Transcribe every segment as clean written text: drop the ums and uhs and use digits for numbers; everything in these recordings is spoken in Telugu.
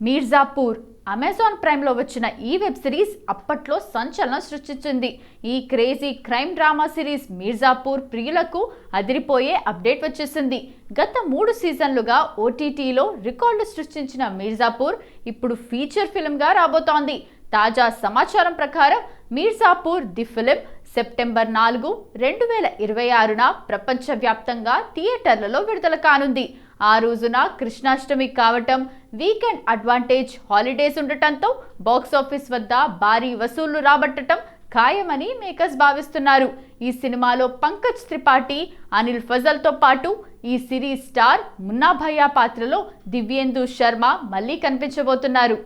మీర్జాపూర్ అమెజాన్ ప్రైమ్లో వచ్చిన ఈ వెబ్ సిరీస్ అప్పట్లో సంచలనం సృష్టించింది. ఈ crazy crime drama series Mirzapur ప్రియులకు అదిరిపోయే అప్డేట్ వచ్చేసింది. గత 3 సీజన్లుగా ఓటీటీలో రికార్డు సృష్టించిన మీర్జాపూర్ ఇప్పుడు ఫీచర్ ఫిల్మ్గా రాబోతోంది. తాజా సమాచారం ప్రకారం మీర్జాపూర్ ది ఫిలిం సెప్టెంబర్ 4, 2026న ప్రపంచవ్యాప్తంగా థియేటర్లలో విడుదల కానుంది. ఆ రోజున కృష్ణాష్టమి కావటం, వీకెండ్ అడ్వాంటేజ్ హాలిడేస్ ఉండటంతో బాక్సాఫీస్ వద్ద భారీ వసూళ్లు రాబట్టడం ఖాయమని మేకర్స్ భావిస్తున్నారు. ఈ సినిమాలో పంకజ్ త్రిపాఠి, అనిల్ ఫజల్తో పాటు ఈ సిరీస్ స్టార్ మున్నా భయ్యా పాత్రలో దివ్యేందు శర్మ మళ్ళీ కనిపించబోతున్నారు.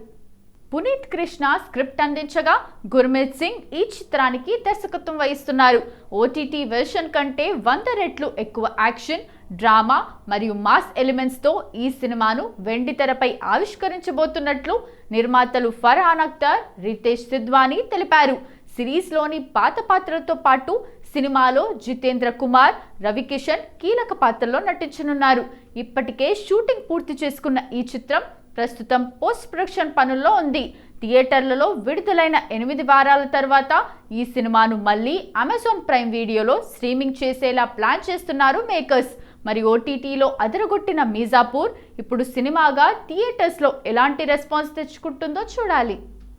పునీత్ కృష్ణ స్క్రిప్ట్ అందించగా గుర్మీత్ సింగ్ ఈ చిత్రానికి దర్శకత్వం వహిస్తున్నారు. ఓటీటీ వెర్షన్ కంటే 100 రెట్లు ఎక్కువ యాక్షన్, డ్రామా మరియు మాస్ ఎలిమెంట్స్తో ఈ సినిమాను వెండితెరపై ఆవిష్కరించబోతున్నట్లు నిర్మాతలు ఫర్హాన్ అఖ్తర్, రితేష్ సిద్వానీ తెలిపారు. సిరీస్లోని పాత పాత్రలతో పాటు సినిమాలో జితేంద్ర కుమార్, రవికిషన్ కీలక పాత్రలో నటించనున్నారు. ఇప్పటికే షూటింగ్ పూర్తి చేసుకున్న ఈ చిత్రం ప్రస్తుతం పోస్ట్ ప్రొడక్షన్ పనుల్లో ఉంది. థియేటర్లలో విడుదలైన 8 వారాల తర్వాత ఈ సినిమాను మళ్ళీ అమెజాన్ ప్రైమ్ వీడియోలో స్ట్రీమింగ్ చేసేలా ప్లాన్ చేస్తున్నారు మేకర్స్. మరి ఓటీటీలో అదరగొట్టిన మీర్జాపూర్ ఇప్పుడు సినిమాగా థియేటర్స్లో ఎలాంటి రెస్పాన్స్ తెచ్చుకుంటుందో చూడాలి.